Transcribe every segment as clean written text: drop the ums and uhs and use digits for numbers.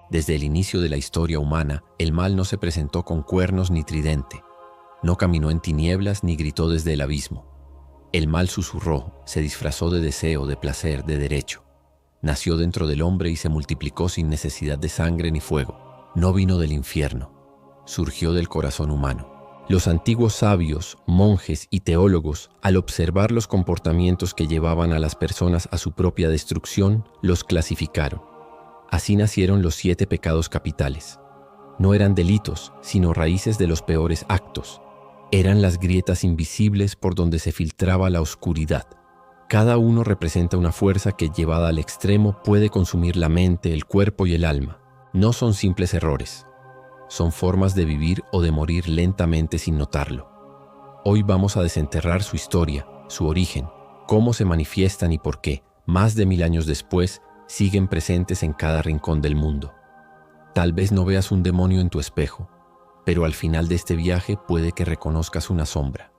Desde el inicio de la historia humana, el mal no se presentó con cuernos ni tridente. No caminó en tinieblas ni gritó desde el abismo. El mal susurró, se disfrazó de deseo, de placer, de derecho. Nació dentro del hombre y se multiplicó sin necesidad de sangre ni fuego. No vino del infierno, surgió del corazón humano. Los antiguos sabios, monjes y teólogos, al observar los comportamientos que llevaban a las personas a su propia destrucción, los clasificaron. Así nacieron los 7 pecados capitales. No eran delitos, sino raíces de los peores actos. Eran las grietas invisibles por donde se filtraba la oscuridad. Cada uno representa una fuerza que, llevada al extremo, puede consumir la mente, el cuerpo y el alma. No son simples errores. Son formas de vivir o de morir lentamente sin notarlo. Hoy vamos a desenterrar su historia, su origen, cómo se manifiestan y por qué, más de 1000 años después, siguen presentes en cada rincón del mundo. Tal vez no veas un demonio en tu espejo, pero al final de este viaje puede que reconozcas una sombra.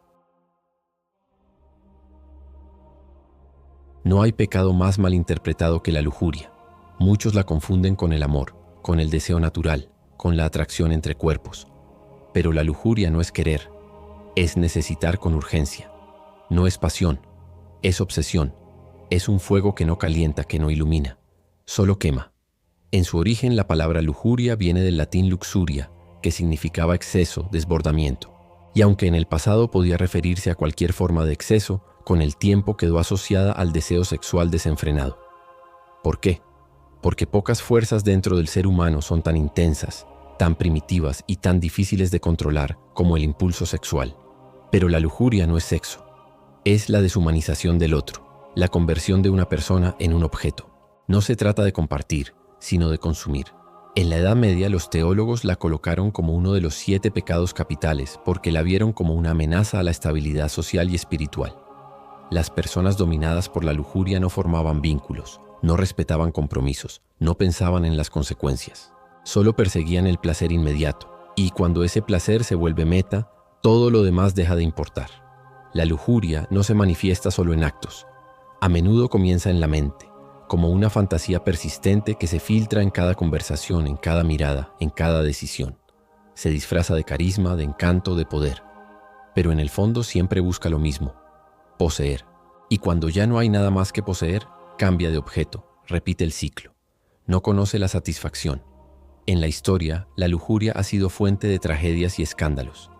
No hay pecado más malinterpretado que la lujuria. Muchos la confunden con el amor, con el deseo natural, con la atracción entre cuerpos. Pero la lujuria no es querer, es necesitar con urgencia. No es pasión, es obsesión. Es un fuego que no calienta, que no ilumina, solo quema. En su origen, la palabra lujuria viene del latín luxuria, que significaba exceso, desbordamiento. Y aunque en el pasado podía referirse a cualquier forma de exceso, con el tiempo quedó asociada al deseo sexual desenfrenado. ¿Por qué? Porque pocas fuerzas dentro del ser humano son tan intensas, tan primitivas y tan difíciles de controlar como el impulso sexual. Pero la lujuria no es sexo, es la deshumanización del otro, la conversión de una persona en un objeto. No se trata de compartir, sino de consumir. En la Edad Media, los teólogos la colocaron como uno de los 7 pecados capitales porque la vieron como una amenaza a la estabilidad social y espiritual. Las personas dominadas por la lujuria no formaban vínculos, no respetaban compromisos, no pensaban en las consecuencias. Solo perseguían el placer inmediato, y cuando ese placer se vuelve meta, todo lo demás deja de importar. La lujuria no se manifiesta solo en actos. A menudo comienza en la mente, como una fantasía persistente que se filtra en cada conversación, en cada mirada, en cada decisión. Se disfraza de carisma, de encanto, de poder. Pero en el fondo siempre busca lo mismo: poseer. Y cuando ya no hay nada más que poseer, cambia de objeto, repite el ciclo. No conoce la satisfacción. En la historia, la lujuria ha sido fuente de tragedias y escándalos.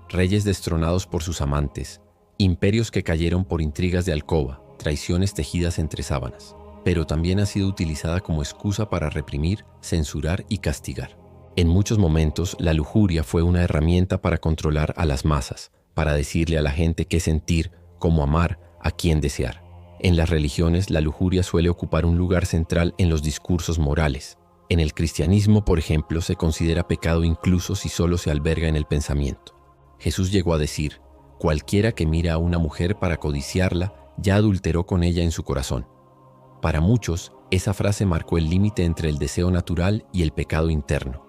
Reyes destronados por sus amantes, imperios que cayeron por intrigas de alcoba, traiciones tejidas entre sábanas. Pero también ha sido utilizada como excusa para reprimir, censurar y castigar. En muchos momentos, la lujuria fue una herramienta para controlar a las masas, para decirle a la gente qué sentir, cómo amar, a quién desear. En las religiones, la lujuria suele ocupar un lugar central en los discursos morales. En el cristianismo, por ejemplo, se considera pecado incluso si solo se alberga en el pensamiento. Jesús llegó a decir: cualquiera que mira a una mujer para codiciarla, ya adulteró con ella en su corazón. Para muchos, esa frase marcó el límite entre el deseo natural y el pecado interno.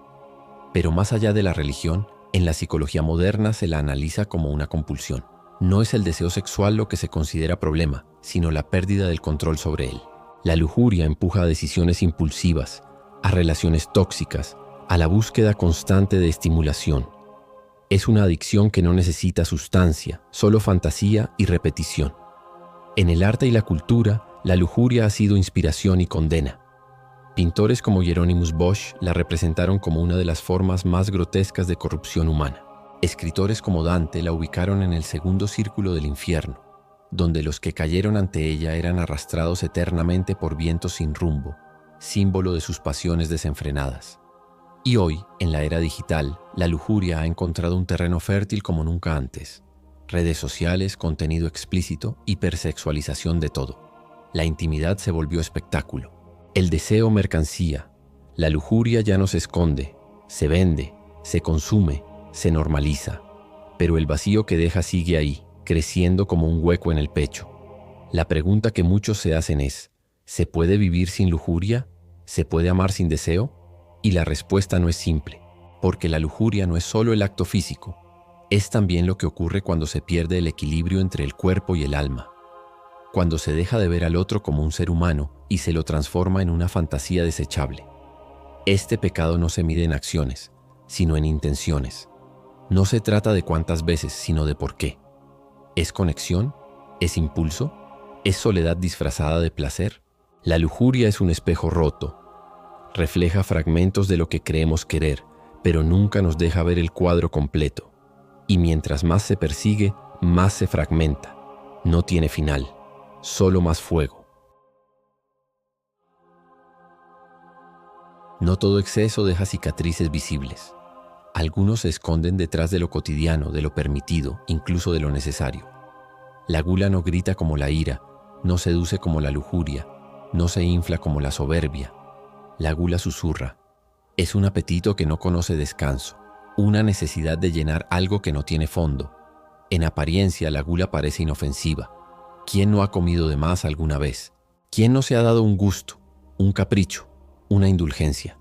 Pero más allá de la religión, en la psicología moderna se la analiza como una compulsión. No es el deseo sexual lo que se considera problema, sino la pérdida del control sobre él. La lujuria empuja a decisiones impulsivas, a relaciones tóxicas, a la búsqueda constante de estimulación. Es una adicción que no necesita sustancia, solo fantasía y repetición. En el arte y la cultura, la lujuria ha sido inspiración y condena. Pintores como Hieronymus Bosch la representaron como una de las formas más grotescas de corrupción humana. Escritores como Dante la ubicaron en el segundo círculo del infierno, donde los que cayeron ante ella eran arrastrados eternamente por vientos sin rumbo, símbolo de sus pasiones desenfrenadas. Y hoy, en la era digital, la lujuria ha encontrado un terreno fértil como nunca antes. Redes sociales, contenido explícito, hipersexualización de todo. La intimidad se volvió espectáculo. El deseo mercancía. La lujuria ya no se esconde, se vende, se consume, se normaliza. Pero el vacío que deja sigue ahí, creciendo como un hueco en el pecho. La pregunta que muchos se hacen es: ¿se puede vivir sin lujuria? ¿Se puede amar sin deseo? Y la respuesta no es simple, porque la lujuria no es solo el acto físico, es también lo que ocurre cuando se pierde el equilibrio entre el cuerpo y el alma. Cuando se deja de ver al otro como un ser humano y se lo transforma en una fantasía desechable. Este pecado no se mide en acciones, sino en intenciones. No se trata de cuántas veces, sino de por qué. ¿Es conexión? ¿Es impulso? ¿Es soledad disfrazada de placer? La lujuria es un espejo roto. Refleja fragmentos de lo que creemos querer, pero nunca nos deja ver el cuadro completo. Y mientras más se persigue, más se fragmenta. No tiene final, solo más fuego. No todo exceso deja cicatrices visibles. Algunos se esconden detrás de lo cotidiano, de lo permitido, incluso de lo necesario. La gula no grita como la ira, no seduce como la lujuria, no se infla como la soberbia. La gula susurra. Es un apetito que no conoce descanso, una necesidad de llenar algo que no tiene fondo. En apariencia, la gula parece inofensiva. ¿Quién no ha comido de más alguna vez? ¿Quién no se ha dado un gusto, un capricho, una indulgencia?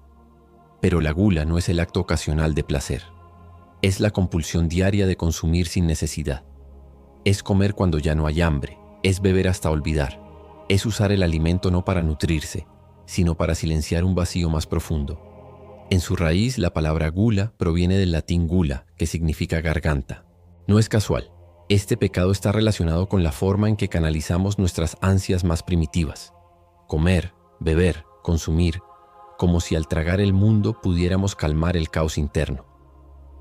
Pero la gula no es el acto ocasional de placer. Es la compulsión diaria de consumir sin necesidad. Es comer cuando ya no hay hambre, es beber hasta olvidar. Es usar el alimento no para nutrirse, sino para silenciar un vacío más profundo. En su raíz, la palabra gula proviene del latín gula, que significa garganta. No es casual. Este pecado está relacionado con la forma en que canalizamos nuestras ansias más primitivas. Comer, beber, consumir, como si al tragar el mundo pudiéramos calmar el caos interno.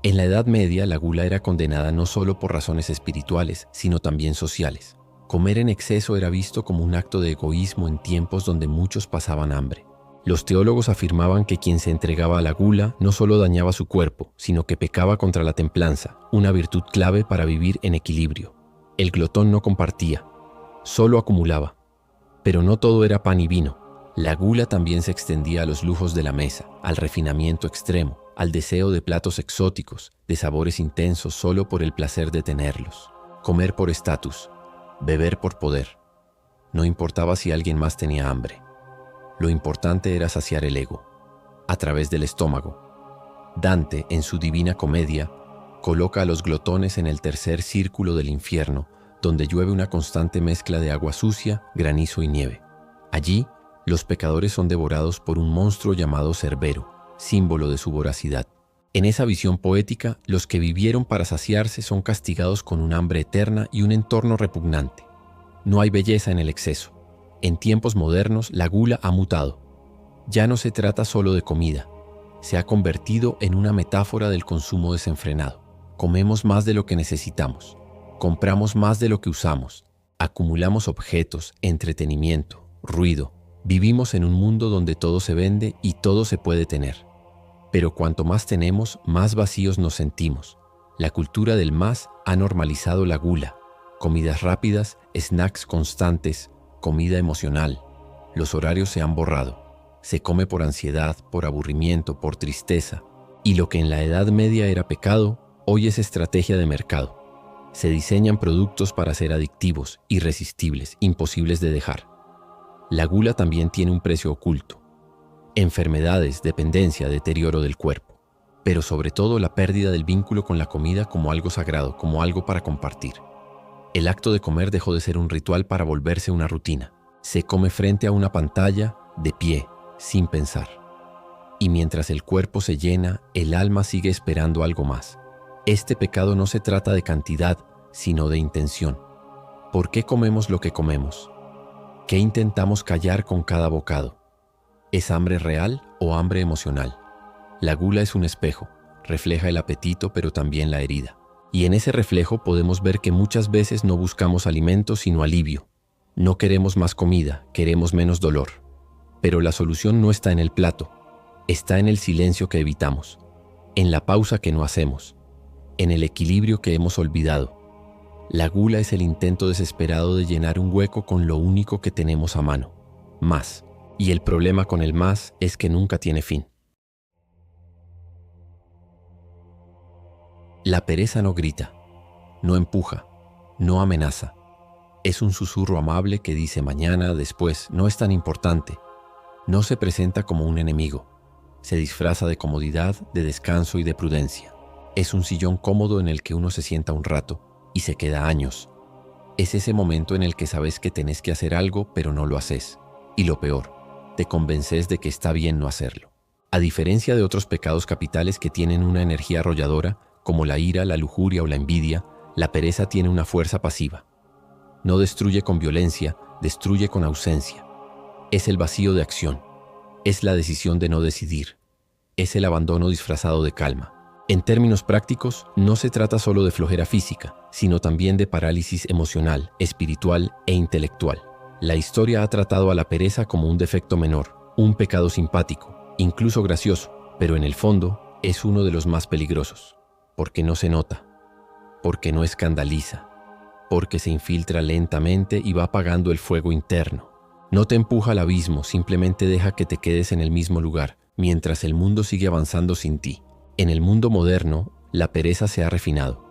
En la Edad Media, la gula era condenada no solo por razones espirituales, sino también sociales. Comer en exceso era visto como un acto de egoísmo en tiempos donde muchos pasaban hambre. Los teólogos afirmaban que quien se entregaba a la gula no solo dañaba su cuerpo, sino que pecaba contra la templanza, una virtud clave para vivir en equilibrio. El glotón no compartía, solo acumulaba. Pero no todo era pan y vino. La gula también se extendía a los lujos de la mesa, al refinamiento extremo, al deseo de platos exóticos, de sabores intensos solo por el placer de tenerlos. Comer por estatus, beber por poder. No importaba si alguien más tenía hambre. Lo importante era saciar el ego, a través del estómago. Dante, en su Divina Comedia, coloca a los glotones en el tercer círculo del infierno, donde llueve una constante mezcla de agua sucia, granizo y nieve. Allí, los pecadores son devorados por un monstruo llamado Cerbero, símbolo de su voracidad. En esa visión poética, los que vivieron para saciarse son castigados con un hambre eterna y un entorno repugnante. No hay belleza en el exceso. En tiempos modernos, la gula ha mutado. Ya no se trata solo de comida. Se ha convertido en una metáfora del consumo desenfrenado. Comemos más de lo que necesitamos. Compramos más de lo que usamos. Acumulamos objetos, entretenimiento, ruido. Vivimos en un mundo donde todo se vende y todo se puede tener. Pero cuanto más tenemos, más vacíos nos sentimos. La cultura del más ha normalizado la gula. Comidas rápidas, snacks constantes, comida emocional. Los horarios se han borrado. Se come por ansiedad, por aburrimiento, por tristeza. Y lo que en la Edad Media era pecado, hoy es estrategia de mercado. Se diseñan productos para ser adictivos, irresistibles, imposibles de dejar. La gula también tiene un precio oculto. Enfermedades, dependencia, deterioro del cuerpo. Pero sobre todo la pérdida del vínculo con la comida como algo sagrado, como algo para compartir. El acto de comer dejó de ser un ritual para volverse una rutina. Se come frente a una pantalla, de pie, sin pensar. Y mientras el cuerpo se llena, el alma sigue esperando algo más. Este pecado no se trata de cantidad, sino de intención. ¿Por qué comemos lo que comemos? ¿Qué intentamos callar con cada bocado? ¿Es hambre real o hambre emocional? La gula es un espejo, refleja el apetito pero también la herida. Y en ese reflejo podemos ver que muchas veces no buscamos alimento sino alivio. No queremos más comida, queremos menos dolor. Pero la solución no está en el plato, está en el silencio que evitamos, en la pausa que no hacemos, en el equilibrio que hemos olvidado. La gula es el intento desesperado de llenar un hueco con lo único que tenemos a mano, más. Y el problema con el más es que nunca tiene fin. La pereza no grita, no empuja, no amenaza. Es un susurro amable que dice mañana, después, no es tan importante. No se presenta como un enemigo. Se disfraza de comodidad, de descanso y de prudencia. Es un sillón cómodo en el que uno se sienta un rato y se queda años. Es ese momento en el que sabes que tenés que hacer algo pero no lo haces. Y lo peor, te convences de que está bien no hacerlo. A diferencia de otros pecados capitales que tienen una energía arrolladora, como la ira, la lujuria o la envidia, la pereza tiene una fuerza pasiva. No destruye con violencia, destruye con ausencia. Es el vacío de acción. Es la decisión de no decidir. Es el abandono disfrazado de calma. En términos prácticos, no se trata solo de flojera física, sino también de parálisis emocional, espiritual e intelectual. La historia ha tratado a la pereza como un defecto menor, un pecado simpático, incluso gracioso, pero en el fondo es uno de los más peligrosos, porque no se nota, porque no escandaliza, porque se infiltra lentamente y va apagando el fuego interno. No te empuja al abismo, simplemente deja que te quedes en el mismo lugar, mientras el mundo sigue avanzando sin ti. En el mundo moderno, la pereza se ha refinado.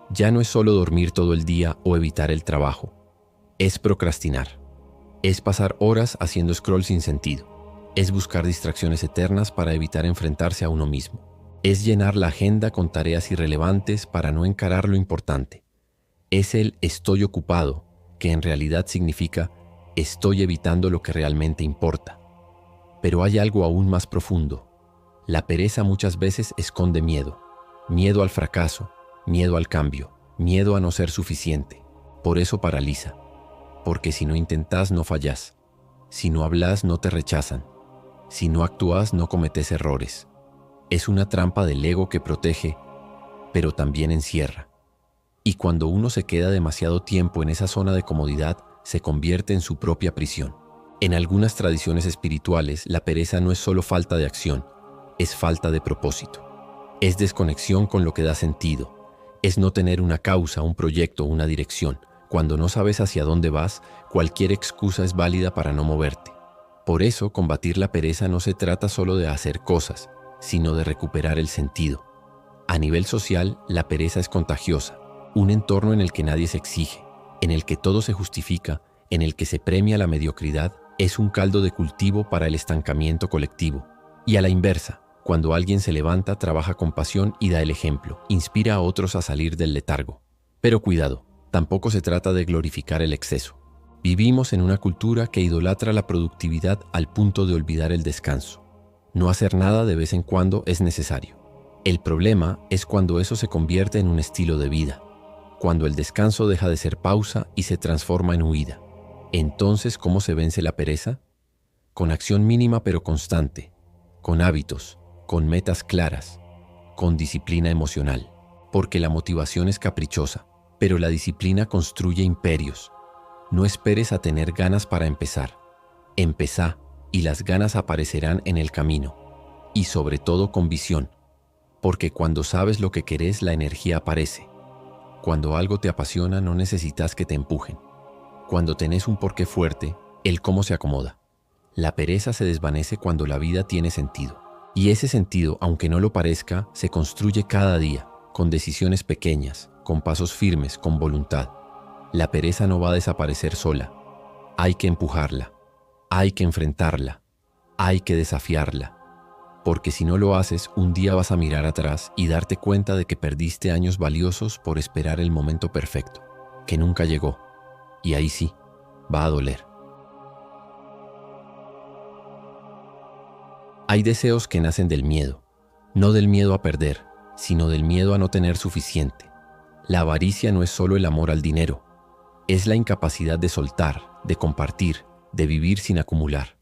Ya no es solo dormir todo el día o evitar el trabajo. Es procrastinar. Es pasar horas haciendo scroll sin sentido. Es buscar distracciones eternas para evitar enfrentarse a uno mismo. Es llenar la agenda con tareas irrelevantes para no encarar lo importante. Es el estoy ocupado, que en realidad significa estoy evitando lo que realmente importa. Pero hay algo aún más profundo. La pereza muchas veces esconde miedo. Miedo al fracaso, miedo al cambio, miedo a no ser suficiente. Por eso paraliza. Porque si no intentas, no fallas. Si no hablas, no te rechazan. Si no actúas, no cometes errores. Es una trampa del ego que protege, pero también encierra. Y cuando uno se queda demasiado tiempo en esa zona de comodidad, se convierte en su propia prisión. En algunas tradiciones espirituales, la pereza no es solo falta de acción, es falta de propósito. Es desconexión con lo que da sentido. Es no tener una causa, un proyecto, una dirección. Cuando no sabes hacia dónde vas, cualquier excusa es válida para no moverte. Por eso, combatir la pereza no se trata solo de hacer cosas, sino de recuperar el sentido. A nivel social, la pereza es contagiosa, un entorno en el que nadie se exige, en el que todo se justifica, en el que se premia la mediocridad, es un caldo de cultivo para el estancamiento colectivo. Y a la inversa, cuando alguien se levanta, trabaja con pasión y da el ejemplo, inspira a otros a salir del letargo. Pero cuidado, tampoco se trata de glorificar el exceso. Vivimos en una cultura que idolatra la productividad al punto de olvidar el descanso. No hacer nada de vez en cuando es necesario. El problema es cuando eso se convierte en un estilo de vida, cuando el descanso deja de ser pausa y se transforma en huida. Entonces, ¿cómo se vence la pereza? Con acción mínima pero constante, con hábitos, con metas claras, con disciplina emocional. Porque la motivación es caprichosa, pero la disciplina construye imperios. No esperes a tener ganas para empezar. Empezá y las ganas aparecerán en el camino. Y sobre todo con visión. Porque cuando sabes lo que querés, la energía aparece. Cuando algo te apasiona, no necesitas que te empujen. Cuando tenés un porqué fuerte, el cómo se acomoda. La pereza se desvanece cuando la vida tiene sentido. Y ese sentido, aunque no lo parezca, se construye cada día, con decisiones pequeñas, con pasos firmes, con voluntad. La pereza no va a desaparecer sola. Hay que empujarla, hay que enfrentarla, hay que desafiarla. Porque si no lo haces, un día vas a mirar atrás y darte cuenta de que perdiste años valiosos por esperar el momento perfecto, que nunca llegó. Y ahí sí, va a doler. Hay deseos que nacen del miedo, no del miedo a perder, sino del miedo a no tener suficiente. La avaricia no es solo el amor al dinero, es la incapacidad de soltar, de compartir, de vivir sin acumular.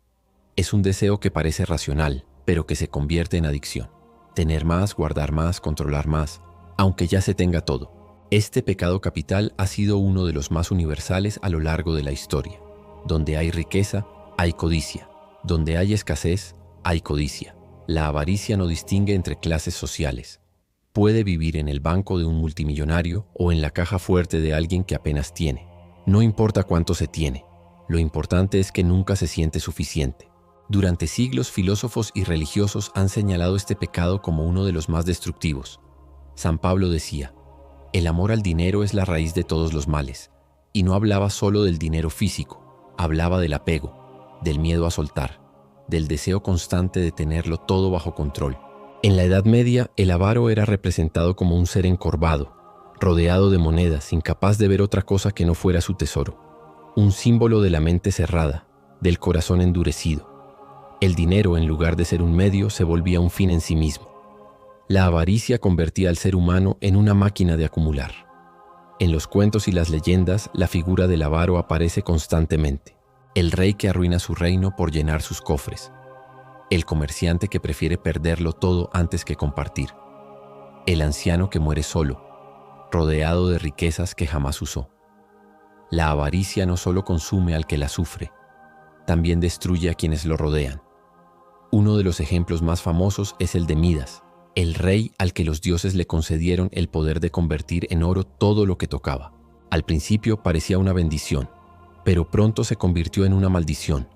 Es un deseo que parece racional, pero que se convierte en adicción. Tener más, guardar más, controlar más, aunque ya se tenga todo. Este pecado capital ha sido uno de los más universales a lo largo de la historia. Donde hay riqueza, hay codicia. Donde hay escasez, hay codicia. La avaricia no distingue entre clases sociales. Puede vivir en el banco de un multimillonario o en la caja fuerte de alguien que apenas tiene. No importa cuánto se tiene, lo importante es que nunca se siente suficiente. Durante siglos, filósofos y religiosos han señalado este pecado como uno de los más destructivos. San Pablo decía, el amor al dinero es la raíz de todos los males, y no hablaba solo del dinero físico, hablaba del apego, del miedo a soltar, del deseo constante de tenerlo todo bajo control. En la Edad Media, el avaro era representado como un ser encorvado, rodeado de monedas, incapaz de ver otra cosa que no fuera su tesoro. Un símbolo de la mente cerrada, del corazón endurecido. El dinero, en lugar de ser un medio, se volvía un fin en sí mismo. La avaricia convertía al ser humano en una máquina de acumular. En los cuentos y las leyendas, la figura del avaro aparece constantemente. El rey que arruina su reino por llenar sus cofres. El comerciante que prefiere perderlo todo antes que compartir. El anciano que muere solo, rodeado de riquezas que jamás usó. La avaricia no solo consume al que la sufre, también destruye a quienes lo rodean. Uno de los ejemplos más famosos es el de Midas, el rey al que los dioses le concedieron el poder de convertir en oro todo lo que tocaba. Al principio parecía una bendición, pero pronto se convirtió en una maldición.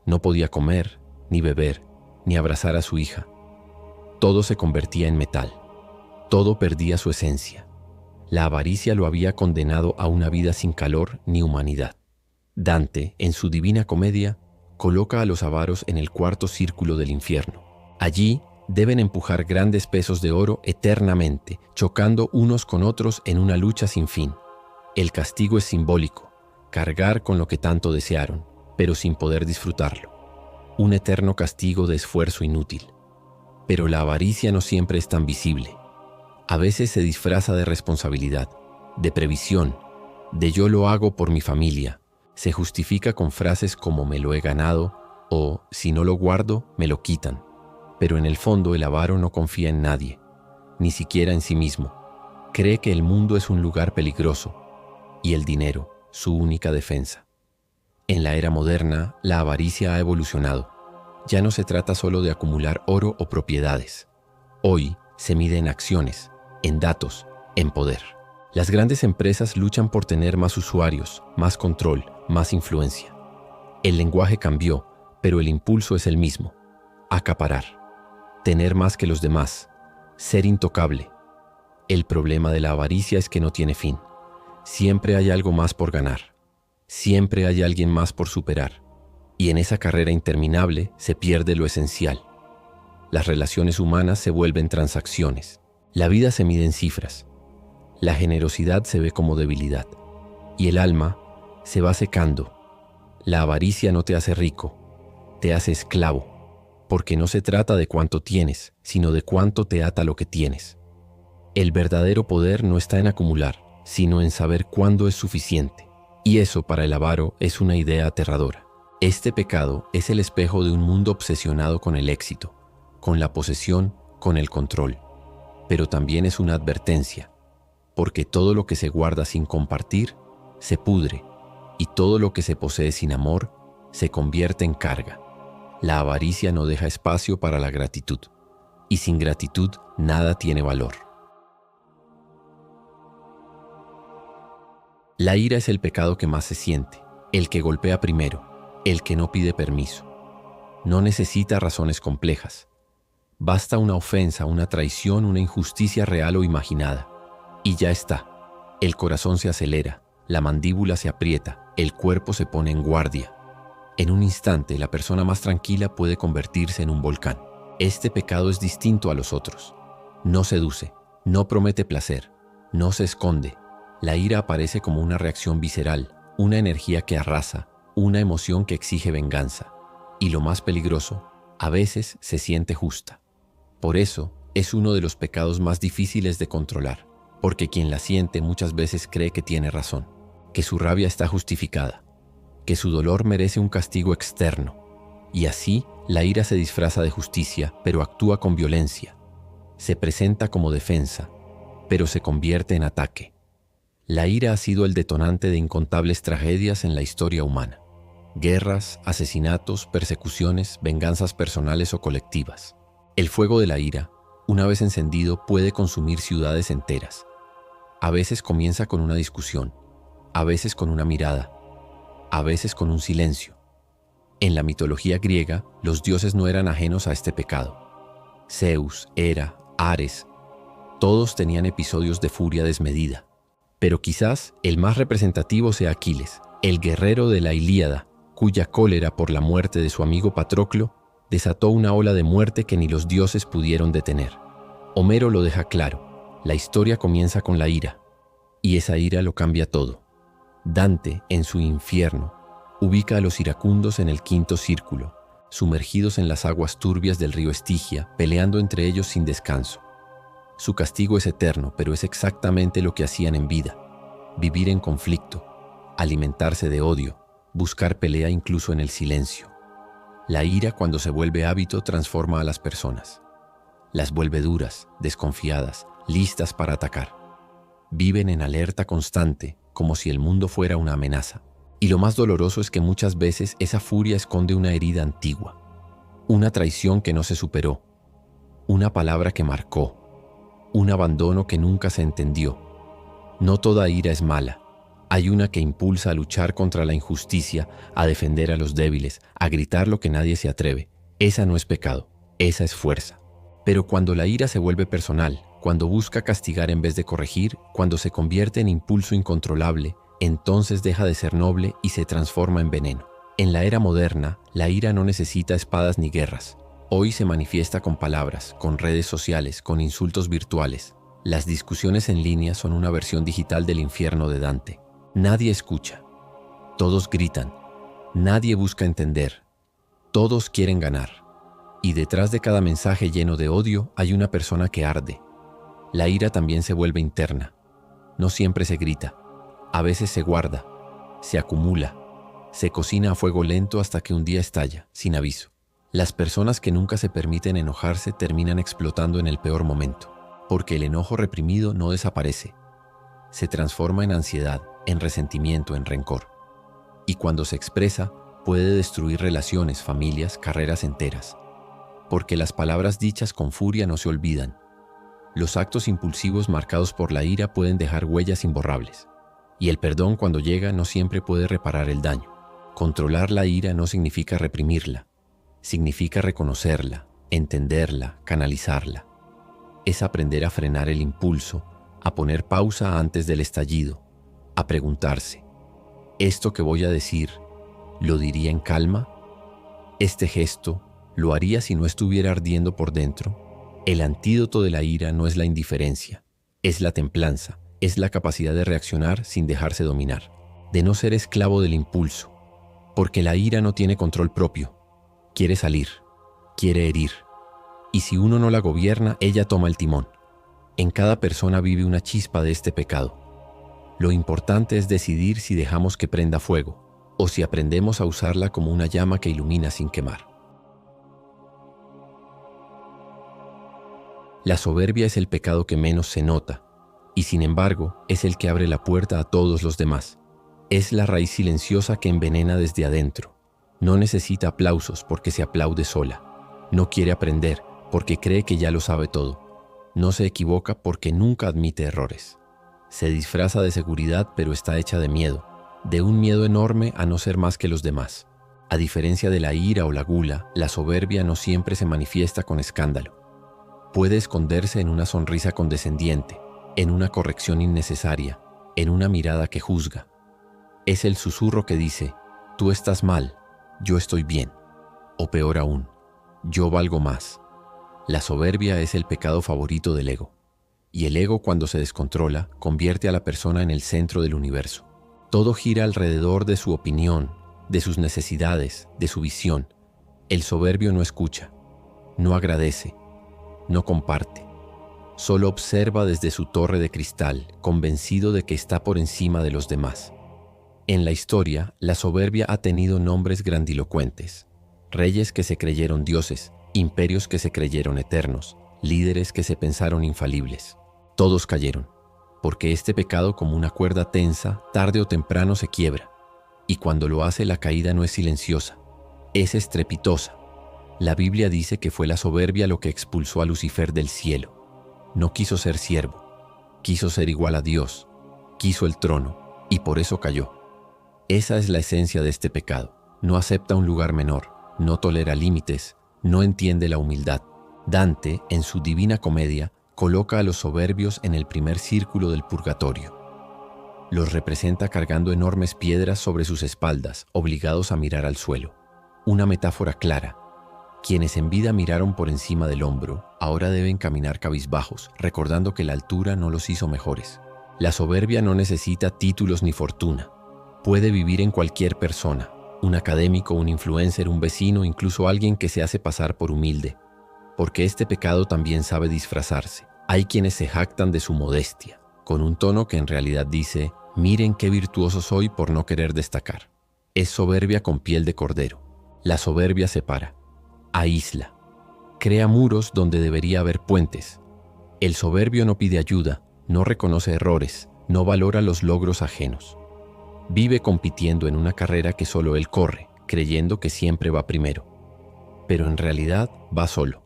No podía comer, ni beber, ni abrazar a su hija. Todo se convertía en metal. Todo perdía su esencia. La avaricia lo había condenado a una vida sin calor ni humanidad. Dante, en su Divina Comedia, coloca a los avaros en el cuarto círculo del infierno. Allí deben empujar grandes pesos de oro eternamente, chocando unos con otros en una lucha sin fin. El castigo es simbólico, cargar con lo que tanto desearon, pero sin poder disfrutarlo. Un eterno castigo de esfuerzo inútil. Pero la avaricia no siempre es tan visible. A veces se disfraza de responsabilidad, de previsión, de yo lo hago por mi familia. Se justifica con frases como me lo he ganado o si no lo guardo, me lo quitan. Pero en el fondo el avaro no confía en nadie, ni siquiera en sí mismo. Cree que el mundo es un lugar peligroso y el dinero, su única defensa. En la era moderna, la avaricia ha evolucionado. Ya no se trata solo de acumular oro o propiedades. Hoy se mide en acciones, en datos, en poder. Las grandes empresas luchan por tener más usuarios, más control, más influencia. El lenguaje cambió, pero el impulso es el mismo. Acaparar. Tener más que los demás. Ser intocable. El problema de la avaricia es que no tiene fin. Siempre hay algo más por ganar. Siempre hay alguien más por superar. Y en esa carrera interminable se pierde lo esencial. Las relaciones humanas se vuelven transacciones. La vida se mide en cifras. La generosidad se ve como debilidad. Y el alma se va secando. La avaricia no te hace rico, te hace esclavo, porque no se trata de cuánto tienes, sino de cuánto te ata lo que tienes. El verdadero poder no está en acumular, sino en saber cuándo es suficiente. Y eso para el avaro es una idea aterradora. Este pecado es el espejo de un mundo obsesionado con el éxito, con la posesión, con el control. Pero también es una advertencia, porque todo lo que se guarda sin compartir se pudre, y todo lo que se posee sin amor se convierte en carga. La avaricia no deja espacio para la gratitud, y sin gratitud nada tiene valor. La ira es el pecado que más se siente, el que golpea primero, el que no pide permiso. No necesita razones complejas. Basta una ofensa, una traición, una injusticia real o imaginada. Y ya está. El corazón se acelera, la mandíbula se aprieta, el cuerpo se pone en guardia. En un instante, la persona más tranquila puede convertirse en un volcán. Este pecado es distinto a los otros. No seduce, no promete placer, no se esconde. La ira aparece como una reacción visceral, una energía que arrasa, una emoción que exige venganza. Y lo más peligroso, a veces se siente justa. Por eso, es uno de los pecados más difíciles de controlar, porque quien la siente muchas veces cree que tiene razón, que su rabia está justificada, que su dolor merece un castigo externo. Y así, la ira se disfraza de justicia, pero actúa con violencia. Se presenta como defensa, pero se convierte en ataque. La ira ha sido el detonante de incontables tragedias en la historia humana. Guerras, asesinatos, persecuciones, venganzas personales o colectivas. El fuego de la ira, una vez encendido, puede consumir ciudades enteras. A veces comienza con una discusión, a veces con una mirada, a veces con un silencio. En la mitología griega, los dioses no eran ajenos a este pecado. Zeus, Hera, Ares, todos tenían episodios de furia desmedida. Pero quizás el más representativo sea Aquiles, el guerrero de la Ilíada, cuya cólera por la muerte de su amigo Patroclo desató una ola de muerte que ni los dioses pudieron detener. Homero lo deja claro, la historia comienza con la ira, y esa ira lo cambia todo. Dante, en su Infierno, ubica a los iracundos en el quinto círculo, sumergidos en las aguas turbias del río Estigia, peleando entre ellos sin descanso. Su castigo es eterno, pero es exactamente lo que hacían en vida: vivir en conflicto, alimentarse de odio, buscar pelea incluso en el silencio. La ira, cuando se vuelve hábito, transforma a las personas. Las vuelve duras, desconfiadas, listas para atacar. Viven en alerta constante, como si el mundo fuera una amenaza. Y lo más doloroso es que muchas veces esa furia esconde una herida antigua, una traición que no se superó, una palabra que marcó, un abandono que nunca se entendió. No toda ira es mala. Hay una que impulsa a luchar contra la injusticia, a defender a los débiles, a gritar lo que nadie se atreve. Esa no es pecado, esa es fuerza. Pero cuando la ira se vuelve personal, cuando busca castigar en vez de corregir, cuando se convierte en impulso incontrolable, entonces deja de ser noble y se transforma en veneno. En la era moderna, la ira no necesita espadas ni guerras. Hoy se manifiesta con palabras, con redes sociales, con insultos virtuales. Las discusiones en línea son una versión digital del infierno de Dante. Nadie escucha. Todos gritan. Nadie busca entender. Todos quieren ganar. Y detrás de cada mensaje lleno de odio hay una persona que arde. La ira también se vuelve interna. No siempre se grita. A veces se guarda, se acumula, se cocina a fuego lento hasta que un día estalla, sin aviso. Las personas que nunca se permiten enojarse terminan explotando en el peor momento, porque el enojo reprimido no desaparece. Se transforma en ansiedad, en resentimiento, en rencor. Y cuando se expresa, puede destruir relaciones, familias, carreras enteras. Porque las palabras dichas con furia no se olvidan. Los actos impulsivos marcados por la ira pueden dejar huellas imborrables. Y el perdón, cuando llega, no siempre puede reparar el daño. Controlar la ira no significa reprimirla. Significa reconocerla, entenderla, canalizarla. Es aprender a frenar el impulso, a poner pausa antes del estallido, a preguntarse: ¿esto que voy a decir, lo diría en calma? ¿Este gesto lo haría si no estuviera ardiendo por dentro? El antídoto de la ira no es la indiferencia, es la templanza. Es la capacidad de reaccionar sin dejarse dominar, de no ser esclavo del impulso, porque la ira no tiene control propio. Quiere salir, quiere herir, y si uno no la gobierna, ella toma el timón. En cada persona vive una chispa de este pecado. Lo importante es decidir si dejamos que prenda fuego, o si aprendemos a usarla como una llama que ilumina sin quemar. La soberbia es el pecado que menos se nota, y sin embargo es el que abre la puerta a todos los demás. Es la raíz silenciosa que envenena desde adentro. No necesita aplausos porque se aplaude sola. No quiere aprender porque cree que ya lo sabe todo. No se equivoca porque nunca admite errores. Se disfraza de seguridad pero está hecha de miedo, de un miedo enorme a no ser más que los demás. A diferencia de la ira o la gula, la soberbia no siempre se manifiesta con escándalo. Puede esconderse en una sonrisa condescendiente, en una corrección innecesaria, en una mirada que juzga. Es el susurro que dice: tú estás mal, yo estoy bien. O peor aún, yo valgo más. La soberbia es el pecado favorito del ego. Y el ego, cuando se descontrola, convierte a la persona en el centro del universo. Todo gira alrededor de su opinión, de sus necesidades, de su visión. El soberbio no escucha, no agradece, no comparte. Solo observa desde su torre de cristal, convencido de que está por encima de los demás. En la historia, la soberbia ha tenido nombres grandilocuentes: reyes que se creyeron dioses, imperios que se creyeron eternos, líderes que se pensaron infalibles. Todos cayeron, porque este pecado, como una cuerda tensa, tarde o temprano se quiebra. Y cuando lo hace, la caída no es silenciosa, es estrepitosa. La Biblia dice que fue la soberbia lo que expulsó a Lucifer del cielo. No quiso ser siervo, quiso ser igual a Dios, quiso el trono, y por eso cayó. Esa es la esencia de este pecado. No acepta un lugar menor, no tolera límites, no entiende la humildad. Dante, en su Divina Comedia, coloca a los soberbios en el primer círculo del purgatorio. Los representa cargando enormes piedras sobre sus espaldas, obligados a mirar al suelo. Una metáfora clara. Quienes en vida miraron por encima del hombro, ahora deben caminar cabizbajos, recordando que la altura no los hizo mejores. La soberbia no necesita títulos ni fortuna. Puede vivir en cualquier persona, Un académico, un influencer, un vecino, incluso alguien que se hace pasar por humilde. Porque este pecado también sabe disfrazarse. Hay quienes se jactan de su modestia, con un tono que en realidad dice: miren qué virtuoso soy por no querer destacar. Es soberbia con piel de cordero. La soberbia separa, aísla, crea muros donde debería haber puentes. El soberbio no pide ayuda, no reconoce errores, no valora los logros ajenos. Vive compitiendo en una carrera que solo él corre, creyendo que siempre va primero. Pero en realidad va solo.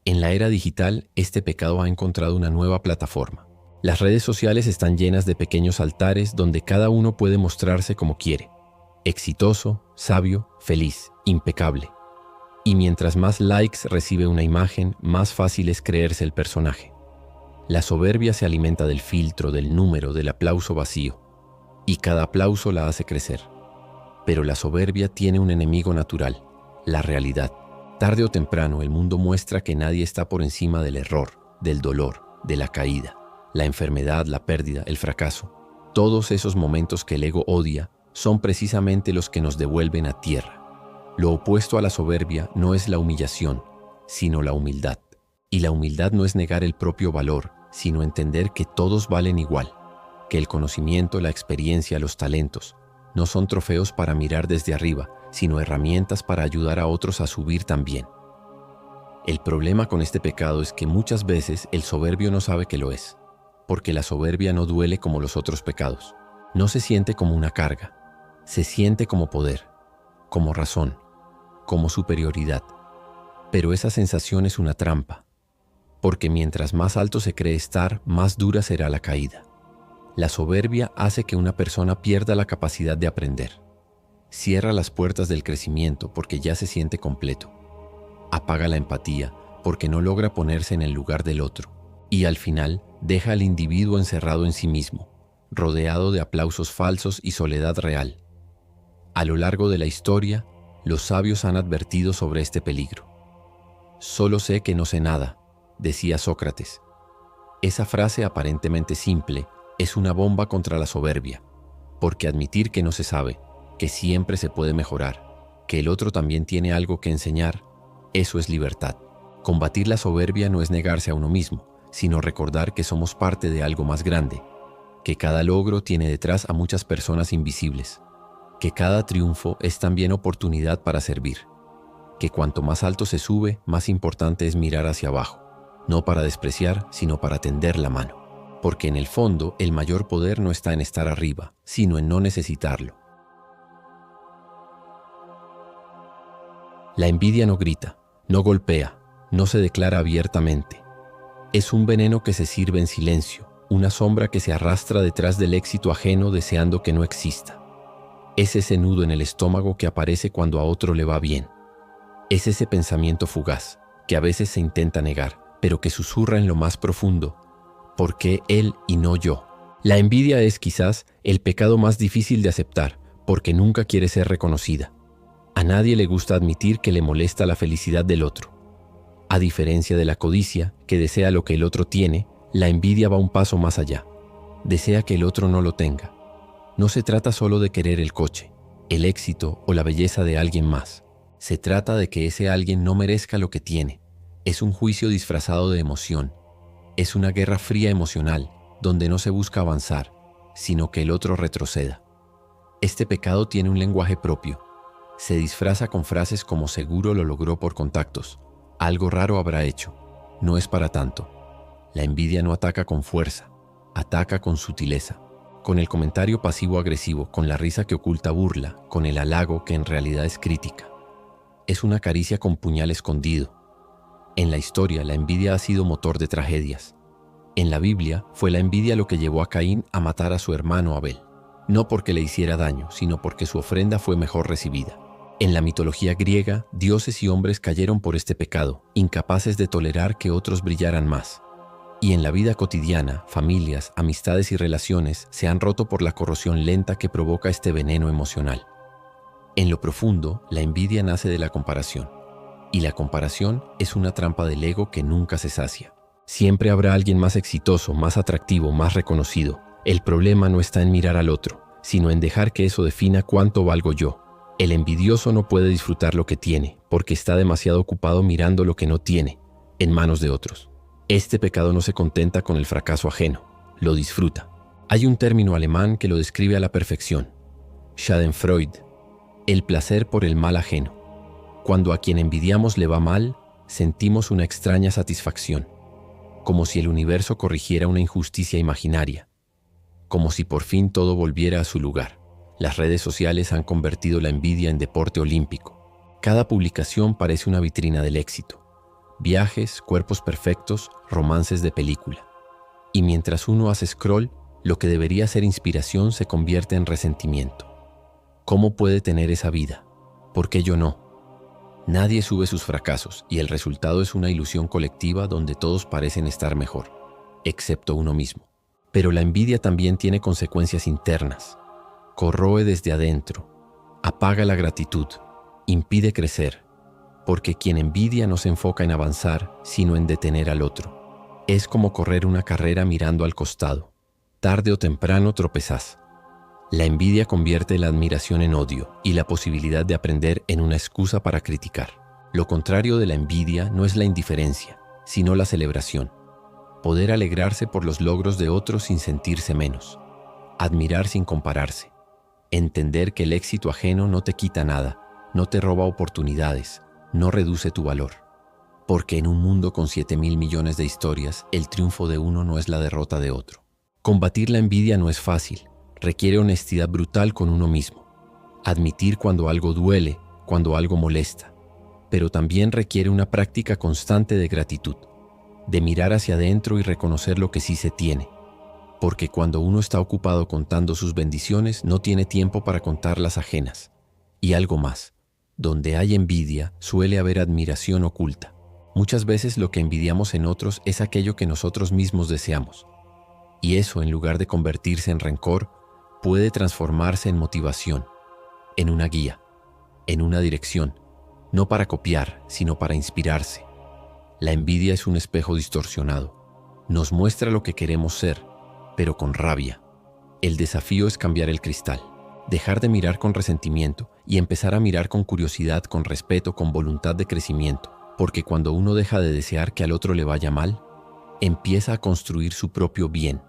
En la era digital, este pecado ha encontrado una nueva plataforma. Las redes sociales están llenas de pequeños altares donde cada uno puede mostrarse como quiere. Exitoso, sabio, feliz, impecable. Y mientras más likes recibe una imagen, más fácil es creerse el personaje. La soberbia se alimenta del filtro, del número, del aplauso vacío. Y cada aplauso la hace crecer. Pero la soberbia tiene un enemigo natural, la realidad. Tarde o temprano el mundo muestra que nadie está por encima del error, del dolor, de la caída, la enfermedad, la pérdida, el fracaso. Todos esos momentos que el ego odia son precisamente los que nos devuelven a tierra. Lo opuesto a la soberbia no es la humillación, sino la humildad. Y la humildad no es negar el propio valor, sino entender que todos valen igual, que el conocimiento, la experiencia, los talentos no son trofeos para mirar desde arriba, sino herramientas para ayudar a otros a subir también. El problema con este pecado es que muchas veces el soberbio no sabe que lo es, porque la soberbia no duele como los otros pecados. No se siente como una carga, se siente como poder, como razón, como superioridad. Pero esa sensación es una trampa, porque mientras más alto se cree estar, más dura será la caída. La soberbia hace que una persona pierda la capacidad de aprender. Cierra las puertas del crecimiento porque ya se siente completo. Apaga la empatía porque no logra ponerse en el lugar del otro. Y al final deja al individuo encerrado en sí mismo, rodeado de aplausos falsos y soledad real. A lo largo de la historia, los sabios han advertido sobre este peligro. Solo sé que no sé nada, decía Sócrates. Esa frase aparentemente simple es una bomba contra la soberbia, porque admitir que no se sabe, que siempre se puede mejorar, que el otro también tiene algo que enseñar, eso es libertad. Combatir la soberbia no es negarse a uno mismo, sino recordar que somos parte de algo más grande, que cada logro tiene detrás a muchas personas invisibles, que cada triunfo es también oportunidad para servir, que cuanto más alto se sube, más importante es mirar hacia abajo, no para despreciar, sino para tender la mano. Porque en el fondo, el mayor poder no está en estar arriba, sino en no necesitarlo. La envidia no grita, no golpea, no se declara abiertamente. Es un veneno que se sirve en silencio, una sombra que se arrastra detrás del éxito ajeno deseando que no exista. Es ese nudo en el estómago que aparece cuando a otro le va bien. Es ese pensamiento fugaz, que a veces se intenta negar, pero que susurra en lo más profundo: ¿por qué él y no yo? La envidia es quizás el pecado más difícil de aceptar, porque nunca quiere ser reconocida. A nadie le gusta admitir que le molesta la felicidad del otro. A diferencia de la codicia, que desea lo que el otro tiene, la envidia va un paso más allá. Desea que el otro no lo tenga. No se trata solo de querer el coche, el éxito o la belleza de alguien más. Se trata de que ese alguien no merezca lo que tiene. Es un juicio disfrazado de emoción. Es una guerra fría emocional, donde no se busca avanzar, sino que el otro retroceda. Este pecado tiene un lenguaje propio. Se disfraza con frases como seguro lo logró por contactos, algo raro habrá hecho, no es para tanto. La envidia no ataca con fuerza, ataca con sutileza, con el comentario pasivo-agresivo, con la risa que oculta burla, con el halago que en realidad es crítica. Es una caricia con puñal escondido. En la historia, la envidia ha sido motor de tragedias. En la Biblia, fue la envidia lo que llevó a Caín a matar a su hermano Abel. No porque le hiciera daño, sino porque su ofrenda fue mejor recibida. En la mitología griega, dioses y hombres cayeron por este pecado, incapaces de tolerar que otros brillaran más. Y en la vida cotidiana, familias, amistades y relaciones se han roto por la corrosión lenta que provoca este veneno emocional. En lo profundo, la envidia nace de la comparación. Y la comparación es una trampa del ego que nunca se sacia. Siempre habrá alguien más exitoso, más atractivo, más reconocido. El problema no está en mirar al otro, sino en dejar que eso defina cuánto valgo yo. El envidioso no puede disfrutar lo que tiene, porque está demasiado ocupado mirando lo que no tiene, en manos de otros. Este pecado no se contenta con el fracaso ajeno, lo disfruta. Hay un término alemán que lo describe a la perfección: Schadenfreude, el placer por el mal ajeno. Cuando a quien envidiamos le va mal, sentimos una extraña satisfacción, como si el universo corrigiera una injusticia imaginaria, como si por fin todo volviera a su lugar. Las redes sociales han convertido la envidia en deporte olímpico. Cada publicación parece una vitrina del éxito. Viajes, cuerpos perfectos, romances de película. Y mientras uno hace scroll, lo que debería ser inspiración se convierte en resentimiento. ¿Cómo puede tener esa vida? ¿Por qué yo no? Nadie sube sus fracasos y el resultado es una ilusión colectiva donde todos parecen estar mejor, excepto uno mismo. Pero la envidia también tiene consecuencias internas. Corroe desde adentro, apaga la gratitud, impide crecer, porque quien envidia no se enfoca en avanzar, sino en detener al otro. Es como correr una carrera mirando al costado. Tarde o temprano tropezás. La envidia convierte la admiración en odio y la posibilidad de aprender en una excusa para criticar. Lo contrario de la envidia no es la indiferencia, sino la celebración. Poder alegrarse por los logros de otros sin sentirse menos. Admirar sin compararse. Entender que el éxito ajeno no te quita nada, no te roba oportunidades, no reduce tu valor. Porque en un mundo con 7.000 millones de historias, el triunfo de uno no es la derrota de otro. Combatir la envidia no es fácil. Requiere honestidad brutal con uno mismo. Admitir cuando algo duele, cuando algo molesta. Pero también requiere una práctica constante de gratitud, de mirar hacia adentro y reconocer lo que sí se tiene. Porque cuando uno está ocupado contando sus bendiciones, no tiene tiempo para contar las ajenas. Y algo más, donde hay envidia, suele haber admiración oculta. Muchas veces lo que envidiamos en otros es aquello que nosotros mismos deseamos. Y eso, en lugar de convertirse en rencor, puede transformarse en motivación, en una guía, en una dirección, no para copiar, sino para inspirarse. La envidia es un espejo distorsionado. Nos muestra lo que queremos ser, pero con rabia. El desafío es cambiar el cristal, dejar de mirar con resentimiento y empezar a mirar con curiosidad, con respeto, con voluntad de crecimiento, porque cuando uno deja de desear que al otro le vaya mal, empieza a construir su propio bien.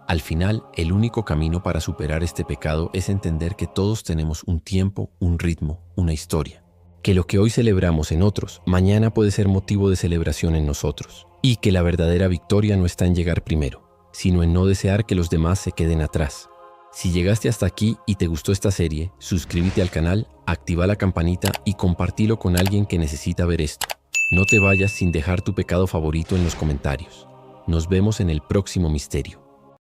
Al final, el único camino para superar este pecado es entender que todos tenemos un tiempo, un ritmo, una historia. Que lo que hoy celebramos en otros, mañana puede ser motivo de celebración en nosotros. Y que la verdadera victoria no está en llegar primero, sino en no desear que los demás se queden atrás. Si llegaste hasta aquí y te gustó esta serie, suscríbete al canal, activa la campanita y compartilo con alguien que necesita ver esto. No te vayas sin dejar tu pecado favorito en los comentarios. Nos vemos en el próximo misterio.